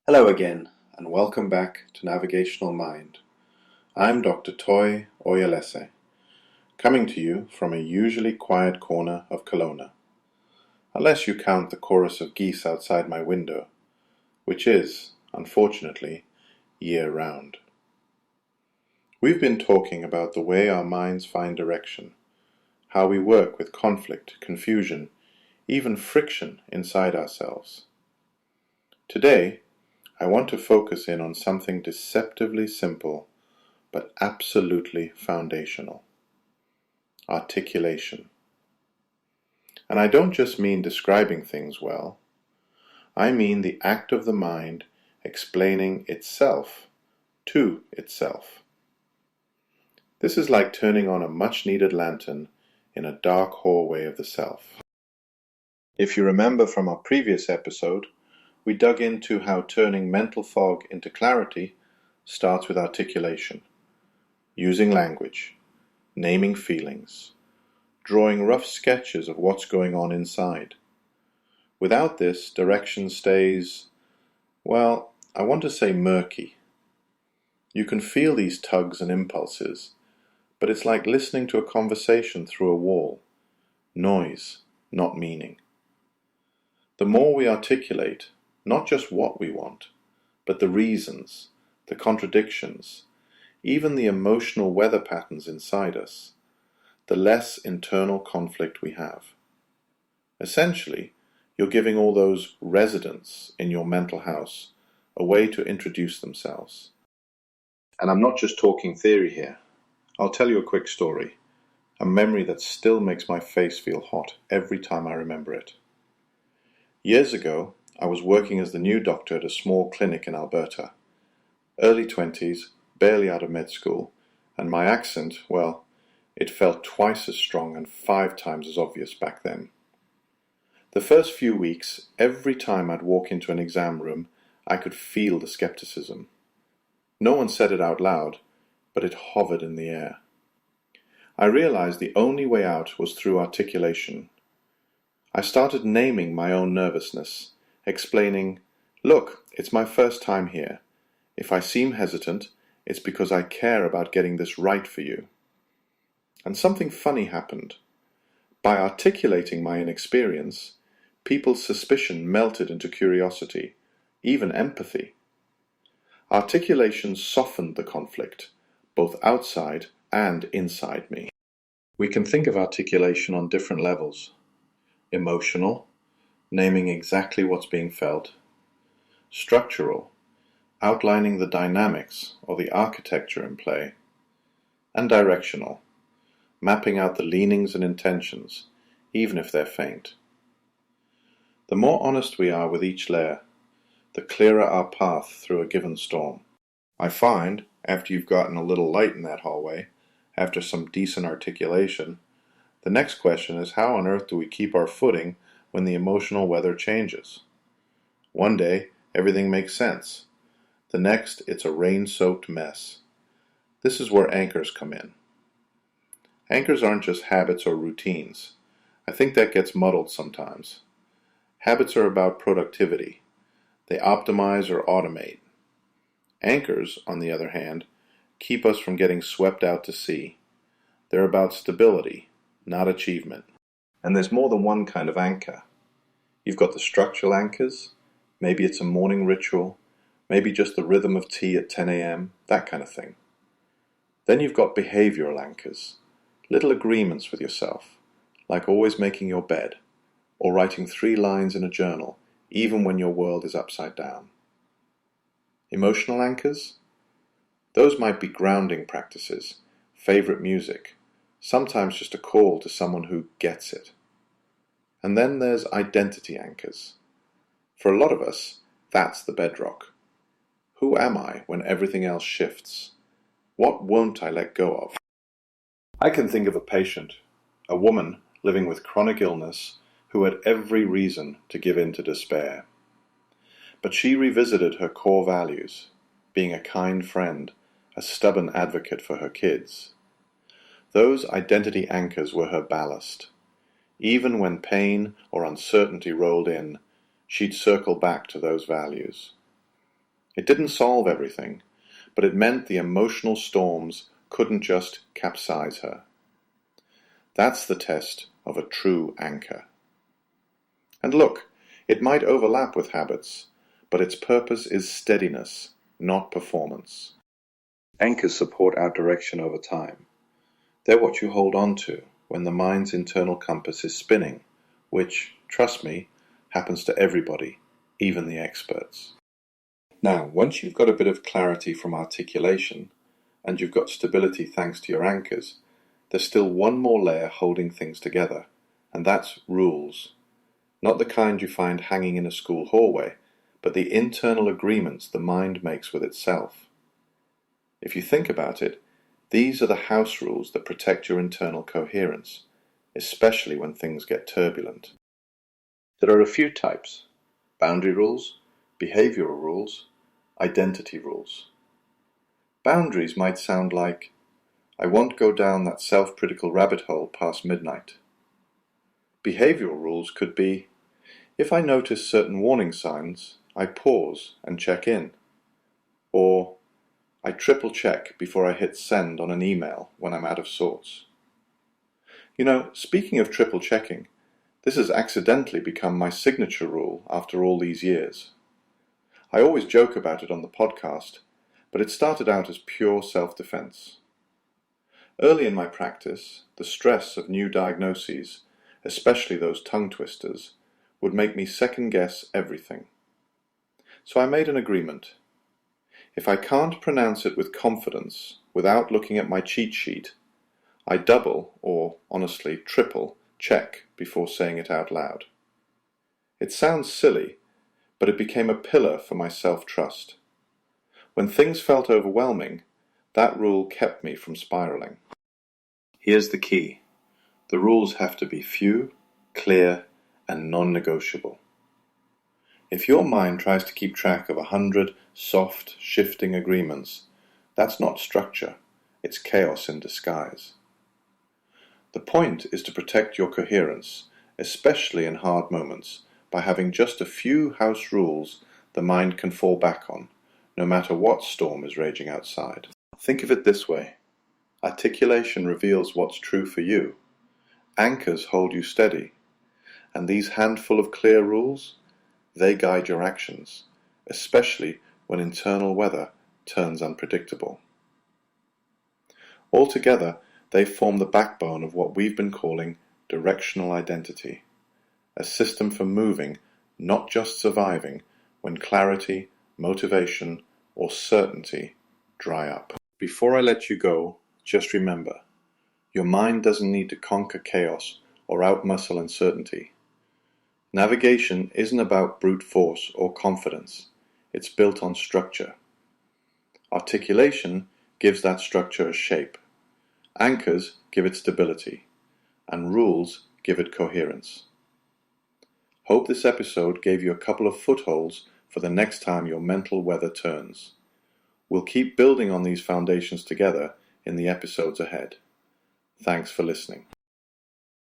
Hello again, and welcome back to Navigational Mind. I'm Dr. Toye Oyelese, coming to you from a usually quiet corner of Kelowna, unless you count the chorus of geese outside my window, which is, unfortunately, year-round. We've been talking about the way our minds find direction, how we work with conflict, confusion, even friction inside ourselves. Today, I want to focus in on something deceptively simple, but absolutely foundational. Articulation. And I don't just mean describing things well. I mean the act of the mind explaining itself to itself. This is like turning on a much-needed lantern in a dark hallway of the self. If you remember from our previous episode, we dug into how turning mental fog into clarity starts with articulation, using language, naming feelings, drawing rough sketches of what's going on inside. Without this, direction stays, well, I want to say murky. You can feel these tugs and impulses, but it's like listening to a conversation through a wall. Noise, not meaning. The more we articulate, not just what we want, but the reasons, the contradictions, even the emotional weather patterns inside us, the less internal conflict we have. Essentially, you're giving all those residents in your mental house a way to introduce themselves. And I'm not just talking theory here. I'll tell you a quick story, a memory that still makes my face feel hot every time I remember it. Years ago, I was working as the new doctor at a small clinic in Alberta. Early 20s, barely out of med school, and my accent, well, it felt twice as strong and 5 times as obvious back then. The first few weeks, every time I'd walk into an exam room, I could feel the skepticism. No one said it out loud, but it hovered in the air. I realized the only way out was through articulation. I started naming my own nervousness, explaining, look, it's my first time here. If I seem hesitant, it's because I care about getting this right for you. And something funny happened. By articulating my inexperience, people's suspicion melted into curiosity, even empathy. Articulation softened the conflict, both outside and inside me. We can think of articulation on different levels. Emotional, naming exactly what's being felt. Structural, outlining the dynamics or the architecture in play. And directional, mapping out the leanings and intentions, even if they're faint. The more honest we are with each layer, the clearer our path through a given storm. I find, after you've gotten a little light in that hallway, after some decent articulation, the next question is how on earth do we keep our footing when the emotional weather changes? One day, everything makes sense. The next, it's a rain-soaked mess. This is where anchors come in. Anchors aren't just habits or routines. I think that gets muddled sometimes. Habits are about productivity. They optimize or automate. Anchors, on the other hand, keep us from getting swept out to sea. They're about stability, not achievement. And there's more than one kind of anchor. You've got the structural anchors. Maybe it's a morning ritual. Maybe just the rhythm of tea at 10 a.m., that kind of thing. Then you've got behavioral anchors. Little agreements with yourself, like always making your bed, or writing 3 lines in a journal, even when your world is upside down. Emotional anchors? Those might be grounding practices, favorite music, sometimes just a call to someone who gets it. And then there's identity anchors. For a lot of us, that's the bedrock. Who am I when everything else shifts? What won't I let go of? I can think of a patient, a woman living with chronic illness who had every reason to give in to despair. But she revisited her core values, being a kind friend, a stubborn advocate for her kids. Those identity anchors were her ballast. Even when pain or uncertainty rolled in, she'd circle back to those values. It didn't solve everything, but it meant the emotional storms couldn't just capsize her. That's the test of a true anchor. And look, it might overlap with habits, but its purpose is steadiness, not performance. Anchors support our direction over time. They're what you hold on to when the mind's internal compass is spinning, which, trust me, happens to everybody, even the experts. Now, once you've got a bit of clarity from articulation, and you've got stability thanks to your anchors, there's still one more layer holding things together, and that's rules. Not the kind you find hanging in a school hallway, but the internal agreements the mind makes with itself. If you think about it, these are the house rules that protect your internal coherence, especially when things get turbulent. There are a few types: boundary rules, behavioral rules, identity rules. Boundaries might sound like, I won't go down that self-critical rabbit hole past midnight. Behavioral rules could be, if I notice certain warning signs, I pause and check in. Or, I triple check before I hit send on an email when I'm out of sorts. You know, speaking of triple checking, this has accidentally become my signature rule after all these years. I always joke about it on the podcast, but it started out as pure self-defense. Early in my practice, the stress of new diagnoses, especially those tongue twisters, would make me second-guess everything. So I made an agreement. If I can't pronounce it with confidence without looking at my cheat sheet, I double, or honestly triple, check before saying it out loud. It sounds silly, but it became a pillar for my self-trust. When things felt overwhelming, that rule kept me from spiraling. Here's the key. The rules have to be few, clear, and non-negotiable. If your mind tries to keep track of 100 soft, shifting agreements, that's not structure, it's chaos in disguise. The point is to protect your coherence, especially in hard moments, by having just a few house rules the mind can fall back on, no matter what storm is raging outside. Think of it this way. Articulation reveals what's true for you. Anchors hold you steady. And these handful of clear rules, they guide your actions, especially when internal weather turns unpredictable. Altogether, they form the backbone of what we've been calling directional identity, a system for moving, not just surviving, when clarity, motivation, or certainty dry up. Before I let you go, just remember, your mind doesn't need to conquer chaos or outmuscle uncertainty. Navigation isn't about brute force or confidence, it's built on structure. Articulation gives that structure a shape. Anchors give it stability, and rules give it coherence. Hope this episode gave you a couple of footholds for the next time your mental weather turns. We'll keep building on these foundations together in the episodes ahead. Thanks for listening.